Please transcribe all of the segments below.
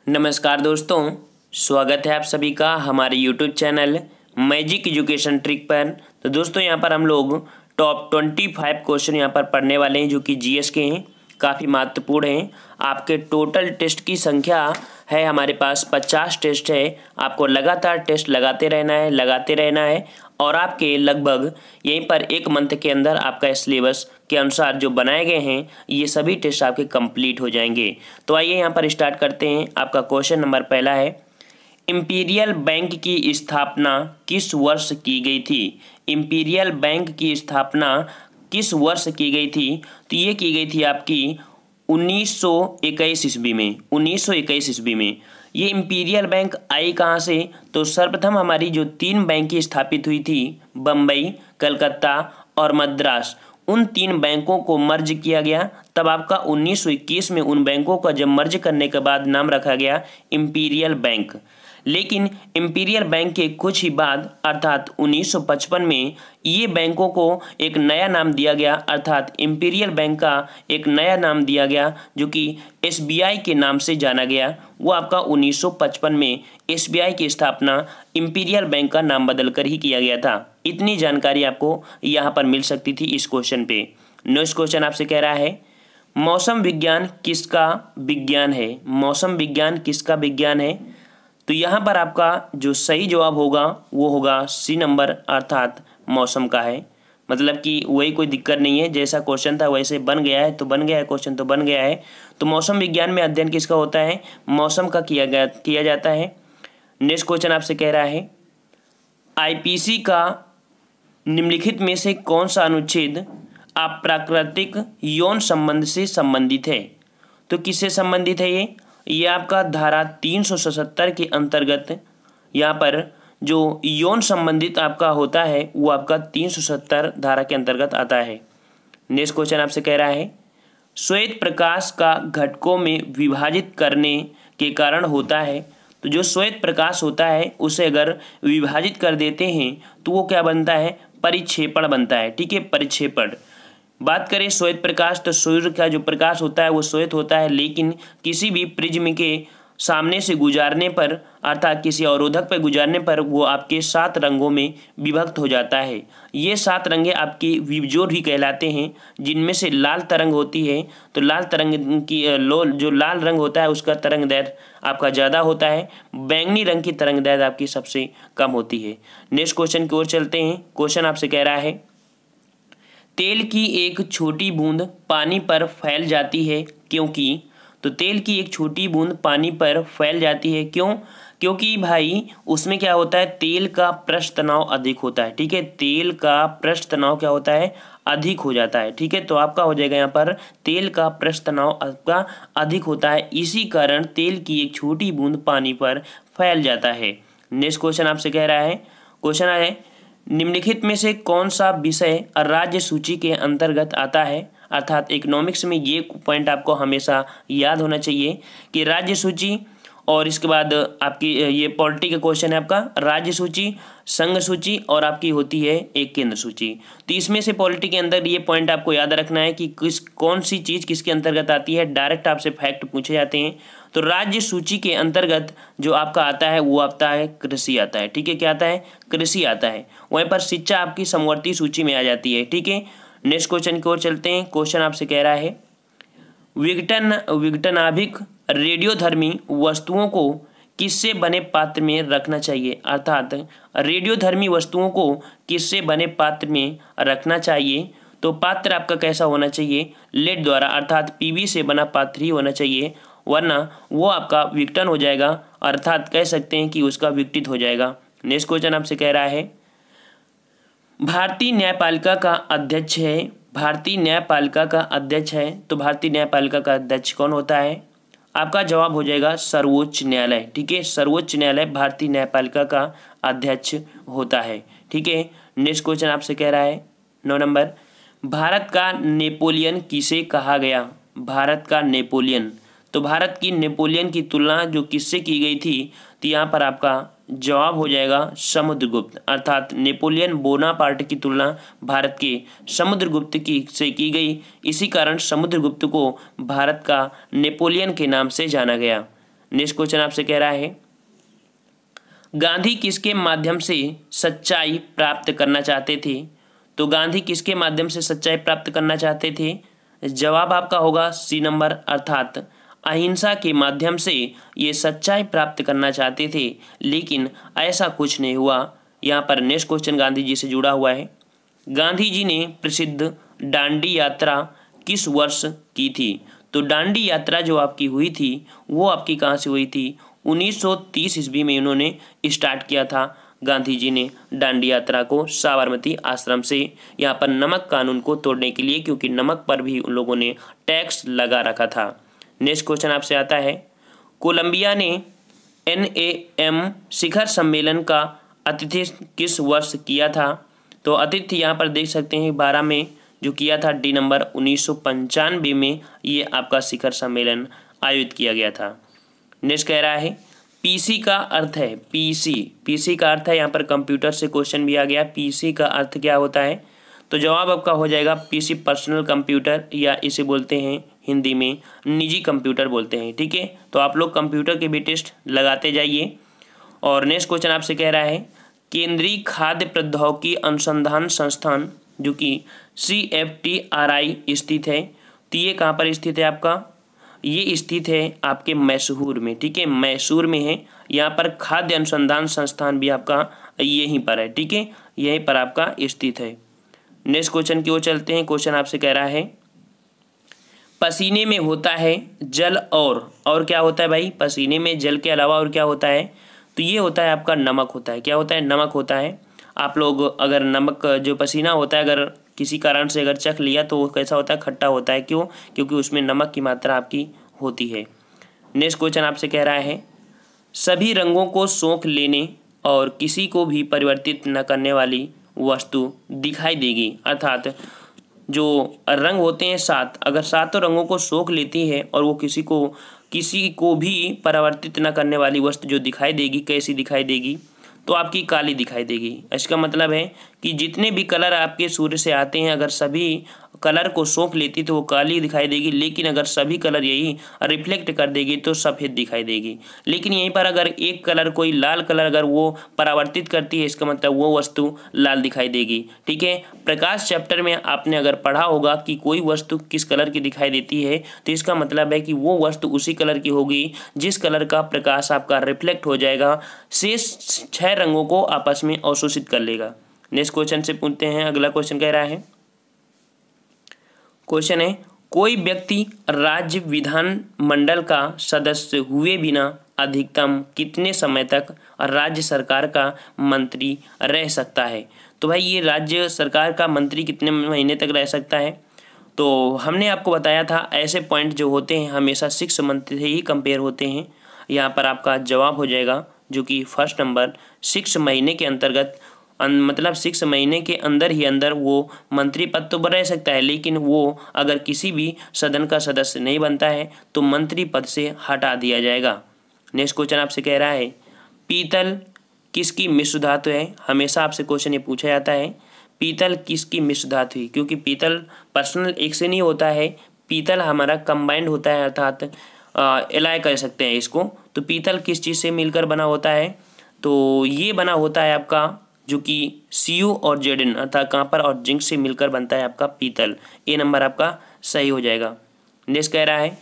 नमस्कार दोस्तों, स्वागत है आप सभी का हमारे YouTube channel magic education trick पर। तो दोस्तों यहाँ पर हम लोग टॉप 25 क्वेश्चन यहाँ पर पढ़ने वाले हैं जो कि जीएस के हैं, काफ़ी महत्वपूर्ण हैं। आपके टोटल टेस्ट की संख्या है हमारे पास 50 टेस्ट है। आपको लगातार टेस्ट लगाते रहना है और आपके लगभग यहीं पर एक मंथ के अंदर आपका सिलेबस के अनुसार जो बनाए गए हैं ये सभी टेस्ट आपके कंप्लीट हो जाएंगे। तो आइए यहाँ पर स्टार्ट करते हैं। आपका क्वेश्चन नंबर पहला है, इंपीरियल बैंक की स्थापना किस वर्ष की गई थी? इंपीरियल बैंक की स्थापना किस वर्ष की गई थी? तो ये की गई थी आपकी 1921 ईस्वी में। 1921 ईस्वी में ये इंपीरियल बैंक आई कहाँ से? तो सर्वप्रथम हमारी जो 3 बैंकें स्थापित हुई थी, बम्बई, कलकत्ता और मद्रास, उन 3 बैंकों को मर्ज किया गया। तब आपका 1921 में उन बैंकों का जब मर्ज करने के बाद नाम रखा गया इंपीरियल बैंक। लेकिन इंपीरियल बैंक के कुछ ही बाद अर्थात 1955 में ये बैंकों को एक नया नाम दिया गया, अर्थात इंपीरियल बैंक का एक नया नाम दिया गया जो कि एसबीआई के नाम से जाना गया। वो आपका 1955 में एसबीआई की स्थापना इंपीरियल बैंक का नाम बदल कर ही किया गया था। इतनी जानकारी आपको यहाँ पर मिल सकती थी इस क्वेश्चन पे। नेक्स्ट क्वेश्चन आपसे कह रहा है, मौसम विज्ञान किसका विज्ञान है? मौसम विज्ञान किसका विज्ञान है? तो यहाँ पर आपका जो सही जवाब होगा वो होगा सी नंबर, अर्थात मौसम का है। मतलब कि वही, कोई दिक्कत नहीं है, जैसा क्वेश्चन था वैसे बन गया है तो बन गया है, क्वेश्चन तो बन गया है। तो मौसम विज्ञान में अध्ययन किसका होता है? मौसम का किया जाता है। नेक्स्ट क्वेश्चन आपसे कह रहा है, आईपीसी का निम्नलिखित में से कौन सा अनुच्छेद अप्राकृतिक यौन संबंध से संबंधित है? तो किससे संबंधित है ये आपका धारा 377 के अंतर्गत यहाँ पर जो यौन संबंधित आपका होता है वो आपका 370 धारा के अंतर्गत आता है। नेक्स्ट क्वेश्चन आपसे कह रहा है, श्वेत प्रकाश का घटकों में विभाजित करने के कारण होता है। तो जो श्वेत प्रकाश होता है उसे अगर विभाजित कर देते हैं तो वो क्या बनता है? परिक्षेपण बनता है। ठीक है, परिक्षेपण। बात करें श्वेत प्रकाश, तो सूर्य का जो प्रकाश होता है वो श्वेत होता है, लेकिन किसी भी प्रिज्म के सामने से गुजारने पर अर्थात किसी अवरोधक पर गुजारने पर वो आपके 7 रंगों में विभक्त हो जाता है। ये 7 रंगे आपकी विबजोर भी कहलाते हैं, जिनमें से लाल तरंग होती है। तो लाल तरंग की जो लाल रंग होता है उसका तरंग दैर्घ्य आपका ज़्यादा होता है, बैंगनी रंग की तरंग दैर्घ्य आपकी सबसे कम होती है। नेक्स्ट क्वेश्चन की ओर चलते हैं। क्वेश्चन आपसे कह रहा है, तेल की एक छोटी बूंद पानी पर फैल जाती है क्योंकि? तो तेल की एक छोटी बूंद पानी पर फैल जाती है क्यों? क्योंकि भाई उसमें क्या होता है, तेल का पृष्ठ तनाव अधिक होता है। ठीक है, तेल का पृष्ठ तनाव क्या होता है? अधिक हो जाता है। ठीक है, तो आपका हो जाएगा यहाँ पर तेल का पृष्ठ तनाव आपका अधिक होता है, इसी कारण तेल की एक छोटी बूंद पानी पर फैल जाता है। नेक्स्ट क्वेश्चन आपसे कह रहा है, क्वेश्चन है, निम्नलिखित में से कौन सा विषय राज्य सूची के अंतर्गत आता है? अर्थात इकोनॉमिक्स में ये पॉइंट आपको हमेशा याद होना चाहिए कि राज्य सूची और इसके बाद आपकी ये पॉलिटी का क्वेश्चन है आपका, राज्य सूची, संघ सूची और आपकी होती है एक केंद्र सूची। तो इसमें से पॉलिटी के अंदर ये पॉइंट आपको याद रखना है कि कौन सी चीज़ किसके अंतर्गत आती है। डायरेक्ट आपसे फैक्ट पूछे जाते हैं। तो राज्य सूची के अंतर्गत जो आपका आता है वो आता है कृषि आता है। ठीक है, क्या आता है? कृषि आता है। वहीं पर शिक्षा आपकी समवर्ती सूची में आ जाती है। ठीक है, नेक्स्ट क्वेश्चन की ओर चलते हैं। क्वेश्चन आपसे कह रहा है, विघटनाभिक रेडियोधर्मी वस्तुओं को किससे बने पात्र में रखना चाहिए? अर्थात रेडियोधर्मी वस्तुओं को किससे बने पात्र में रखना चाहिए? तो पात्र आपका कैसा होना चाहिए? लेड द्वारा, अर्थात पीवी से बना पात्र ही होना चाहिए, वरना वो आपका विघटन हो जाएगा, अर्थात कह सकते हैं कि उसका विघटित हो जाएगा। नेक्स्ट क्वेश्चन आपसे कह रहा है, भारतीय न्यायपालिका का अध्यक्ष है। भारतीय न्यायपालिका का अध्यक्ष है, तो भारतीय न्यायपालिका का अध्यक्ष कौन होता है? आपका जवाब हो जाएगा सर्वोच्च न्यायालय। ठीक है, सर्वोच्च न्यायालय भारतीय न्यायपालिका का अध्यक्ष होता है। ठीक है, नेक्स्ट क्वेश्चन आपसे कह रहा है 9 नंबर, भारत का नेपोलियन किसे कहा गया? भारत का नेपोलियन, तो भारत की नेपोलियन की तुलना जो किससे की गई थी? तो यहाँ पर आपका जवाब हो जाएगा समुद्रगुप्त, अर्थात नेपोलियन बोनापार्ट की तुलना भारत के समुद्रगुप्त से की गई। इसी कारण समुद्रगुप्त को भारत का नेपोलियन के नाम से जाना गया। नेक्स्ट क्वेश्चन आपसे कह रहा है गांधी किसके माध्यम से सच्चाई प्राप्त करना चाहते थे। तो गांधी किसके माध्यम से सच्चाई प्राप्त करना चाहते थे। जवाब आपका होगा सी नंबर, अर्थात अहिंसा के माध्यम से ये सच्चाई प्राप्त करना चाहते थे, लेकिन ऐसा कुछ नहीं हुआ। यहाँ पर नेक्स्ट क्वेश्चन गांधी जी से जुड़ा हुआ है। गांधी जी ने प्रसिद्ध दांडी यात्रा किस वर्ष की थी। तो दांडी यात्रा जो आपकी हुई थी वो आपकी कहाँ से हुई थी। 1930 ईस्वी में उन्होंने स्टार्ट किया था गांधी जी ने दांडी यात्रा को साबरमती आश्रम से, यहाँ पर नमक कानून को तोड़ने के लिए, क्योंकि नमक पर भी उन लोगों ने टैक्स लगा रखा था। नेक्स्ट क्वेश्चन आपसे आता है कोलंबिया ने NAM शिखर सम्मेलन का आतिथ्य किस वर्ष किया था। तो आतिथ्य यहाँ पर देख सकते हैं 12 में जो किया था, डी नंबर 1995 में ये आपका शिखर सम्मेलन आयोजित किया गया था। नेक्स्ट कह रहा है पीसी का अर्थ है, पीसी का अर्थ है, यहाँ पर कंप्यूटर से क्वेश्चन भी आ गया, पीसी का अर्थ क्या होता है। तो जवाब आपका हो जाएगा पीसी पर्सनल कंप्यूटर, या इसे बोलते हैं हिंदी में निजी कंप्यूटर बोलते हैं। ठीक है, तो आप लोग कंप्यूटर के भी टेस्ट लगाते जाइए। और नेक्स्ट क्वेश्चन आपसे कह रहा है केंद्रीय खाद्य प्रौद्योगिकी अनुसंधान संस्थान जो कि CFTRI स्थित है, तो ये कहाँ पर स्थित है आपका। ये स्थित है आपके मैसूर में। ठीक है, मैसूर में है। यहाँ पर खाद्य अनुसंधान संस्थान भी आपका यहीं पर है। ठीक है, यहीं पर आपका स्थित है। नेक्स्ट क्वेश्चन की ओर चलते हैं। क्वेश्चन आपसे कह रहा है पसीने में होता है जल और क्या होता है भाई। पसीने में जल के अलावा और क्या होता है। तो ये होता है आपका नमक होता है। क्या होता है, नमक होता है। आप लोग अगर नमक जो पसीना होता है अगर किसी कारण से अगर चख लिया तो वो कैसा होता है, खट्टा होता है। क्यों, क्योंकि उसमें नमक की मात्रा आपकी होती है। नेक्स्ट क्वेश्चन आपसे कह रहा है सभी रंगों को सोख लेने और किसी को भी परिवर्तित न करने वाली वस्तु दिखाई देगी। अर्थात जो रंग होते हैं 7, अगर 7 रंगों को सोख लेती है और वो किसी को भी परावर्तित न करने वाली वस्तु जो दिखाई देगी, कैसी दिखाई देगी। तो आपकी काली दिखाई देगी। इसका मतलब है कि जितने भी कलर आपके सूर्य से आते हैं अगर सभी कलर को सोख लेती तो वो काली दिखाई देगी, लेकिन अगर सभी कलर यही रिफ्लेक्ट कर देगी तो सफ़ेद दिखाई देगी। लेकिन यहीं पर अगर एक कलर कोई लाल कलर अगर वो परावर्तित करती है, इसका मतलब वो वस्तु लाल दिखाई देगी। ठीक है, प्रकाश चैप्टर में आपने अगर पढ़ा होगा कि कोई वस्तु किस कलर की दिखाई देती है, तो इसका मतलब है कि वो वस्तु उसी कलर की होगी जिस कलर का प्रकाश आपका रिफ्लेक्ट हो जाएगा, शेष 6 रंगों को आपस में अवशोषित कर लेगा। नेक्स्ट क्वेश्चन से पूछते हैं। अगला क्वेश्चन कह रहा है, क्वेश्चन है कोई व्यक्ति राज्य विधानमंडल का सदस्य हुए बिना अधिकतम कितने समय तक राज्य सरकार का मंत्री रह सकता है। तो भाई ये राज्य सरकार का मंत्री कितने महीने तक रह सकता है। तो हमने आपको बताया था ऐसे पॉइंट जो होते हैं हमेशा 6 मंथ से ही कंपेयर होते हैं। यहाँ पर आपका जवाब हो जाएगा जो कि फर्स्ट नंबर 6 महीने के अंतर्गत, मतलब 6 महीने के अंदर ही अंदर वो मंत्री पद तो रह सकता है, लेकिन वो अगर किसी भी सदन का सदस्य नहीं बनता है तो मंत्री पद से हटा दिया जाएगा। नेक्स्ट क्वेश्चन आपसे कह रहा है पीतल किसकी मिश्र धातु है। हमेशा आपसे क्वेश्चन ये पूछा जाता है पीतल किसकी मिश्र धातु है, क्योंकि पीतल पर्सनल एक से नहीं होता है, पीतल हमारा कंबाइंड होता है, अर्थात एलाय कर सकते हैं इसको। तो पीतल किस चीज़ से मिलकर बना होता है, तो ये बना होता है आपका जो कि Cu और Zn अर्थात कॉपर और जिंक से मिलकर बनता है आपका पीतल। ए नंबर आपका सही हो जाएगा। नेक्स्ट कह रहा है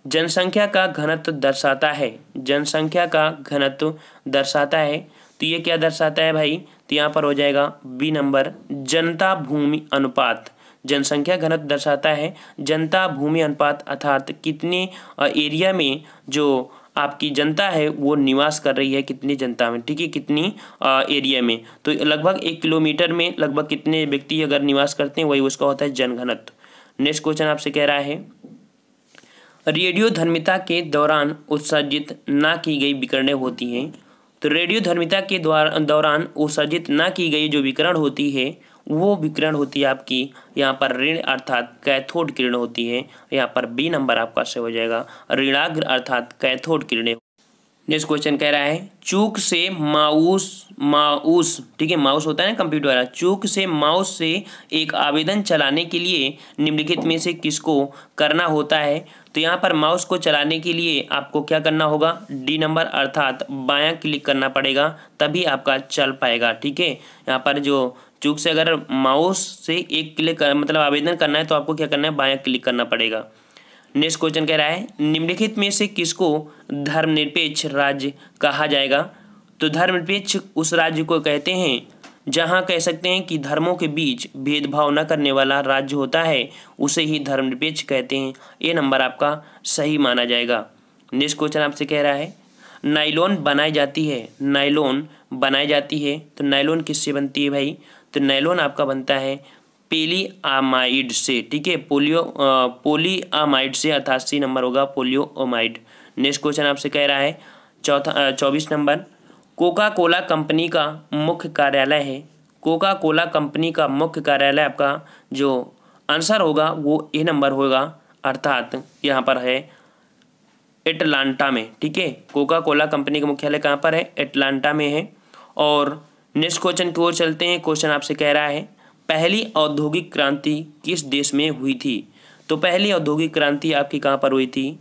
जनसंख्या का घनत्व दर्शाता है, जनसंख्या का घनत्व दर्शाता है, तो ये क्या दर्शाता है भाई। तो यहाँ पर हो जाएगा बी नंबर जनता भूमि अनुपात। जनसंख्या घनत्व दर्शाता है जनता भूमि अनुपात, अर्थात कितने एरिया में जो आपकी जनता है वो निवास कर रही है, कितनी जनता में। ठीक है, कितनी एरिया में, तो लगभग 1 किलोमीटर में लगभग कितने व्यक्ति अगर निवास करते हैं वही उसका होता है जनघनत्व। नेक्स्ट क्वेश्चन आपसे कह रहा है रेडियोधर्मिता के दौरान उत्सर्जित ना की गई विकिरणें होती हैं। तो रेडियोधर्मिता के दौरान उत्सर्जित ना की गई जो विकिरण होती है वो विकिरण होती है आपकी यहाँ पर ऋण अर्थात कैथोड किरण होती है। यहाँ पर बी नंबर आपका से हो जाएगा ऋणाग्र अर्थात कैथोड किरणें। नेक्स्ट क्वेश्चन कह रहा है चूक से माउस ठीक है, माउस होता है ना कंप्यूटर वाला, चूक से माउस से एक आवेदन चलाने के लिए निम्नलिखित में से किसको करना होता है। तो यहाँ पर माउस को चलाने के लिए आपको क्या करना होगा, डी नंबर अर्थात बायां क्लिक करना पड़ेगा, तभी आपका चल पाएगा। ठीक है, यहाँ पर जो चूक से अगर माउस से एक क्लिक मतलब आवेदन करना है तो आपको क्या करना है, बायां क्लिक करना पड़ेगा। नेक्स्ट क्वेश्चन कह रहा है निम्नलिखित में से किसको धर्मनिरपेक्ष राज्य कहा जाएगा। तो धर्मनिरपेक्ष उस राज्य को कहते हैं जहां कह सकते हैं कि धर्मों के बीच भेदभाव न करने वाला राज्य होता है, उसे ही धर्मनिरपेक्ष कहते हैं। ये नंबर आपका सही माना जाएगा। नेक्स्ट क्वेश्चन आपसे कह रहा है नायलॉन बनाई जाती है, नायलॉन बनाई जाती है तो नायलॉन किससे बनती है भाई। तो नायलॉन आपका बनता है पॉलीआमाइड से। ठीक है, पॉलीआमाइड से, अर्थात सी नंबर होगा पोलियोमाइड। नेक्स्ट क्वेश्चन आपसे कह रहा है 24 नंबर कोका कोला कंपनी का मुख्य कार्यालय है। कोका कोला कंपनी का मुख्य कार्यालय आपका जो आंसर होगा वो ए नंबर होगा, अर्थात यहाँ पर है एटलांटा में। ठीक है, कोका कोला कंपनी का मुख्यालय कहाँ पर है, एटलांटा में है। और नेक्स्ट क्वेश्चन की ओर चलते हैं। क्वेश्चन आपसे कह रहा है पहली औद्योगिक क्रांति किस देश में हुई थी। तो पहली औद्योगिक क्रांति आपकी कहाँ पर हुई थी,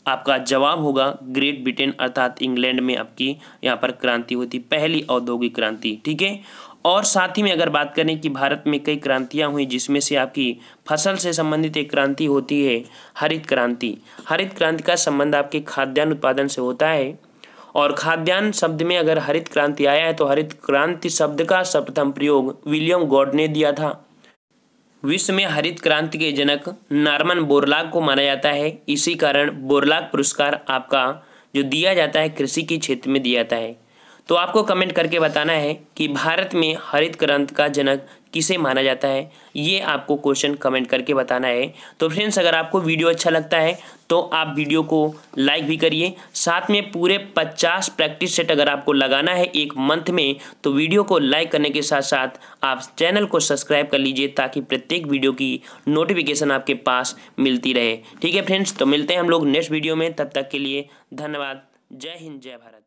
आपका जवाब होगा ग्रेट ब्रिटेन अर्थात इंग्लैंड में आपकी यहाँ पर क्रांति हुई थी, पहली औद्योगिक क्रांति। ठीक है, और साथ ही में अगर बात करें कि भारत में कई क्रांतियाँ हुई, जिसमें से आपकी फसल से संबंधित एक क्रांति होती है हरित क्रांति। हरित क्रांति का संबंध आपके खाद्यान्न उत्पादन से होता है, और खाद्यान्न शब्द में अगर हरित क्रांति आया है तो हरित क्रांति शब्द का सर्वप्रथम प्रयोग विलियम गॉड ने दिया था। विश्व में हरित क्रांति के जनक नॉर्मन बोरलॉग को माना जाता है। इसी कारण बोरलॉग पुरस्कार आपका जो दिया जाता है कृषि के क्षेत्र में दिया जाता है। तो आपको कमेंट करके बताना है कि भारत में हरित क्रांति का जनक किसे माना जाता है, ये आपको क्वेश्चन कमेंट करके बताना है। तो फ्रेंड्स, अगर आपको वीडियो अच्छा लगता है तो आप वीडियो को लाइक भी करिए, साथ में पूरे 50 प्रैक्टिस सेट अगर आपको लगाना है एक मंथ में, तो वीडियो को लाइक करने के साथ साथ आप चैनल को सब्सक्राइब कर लीजिए ताकि प्रत्येक वीडियो की नोटिफिकेशन आपके पास मिलती रहे। ठीक है फ्रेंड्स, तो मिलते हैं हम लोग नेक्स्ट वीडियो में, तब तक के लिए धन्यवाद। जय हिंद, जय भारत।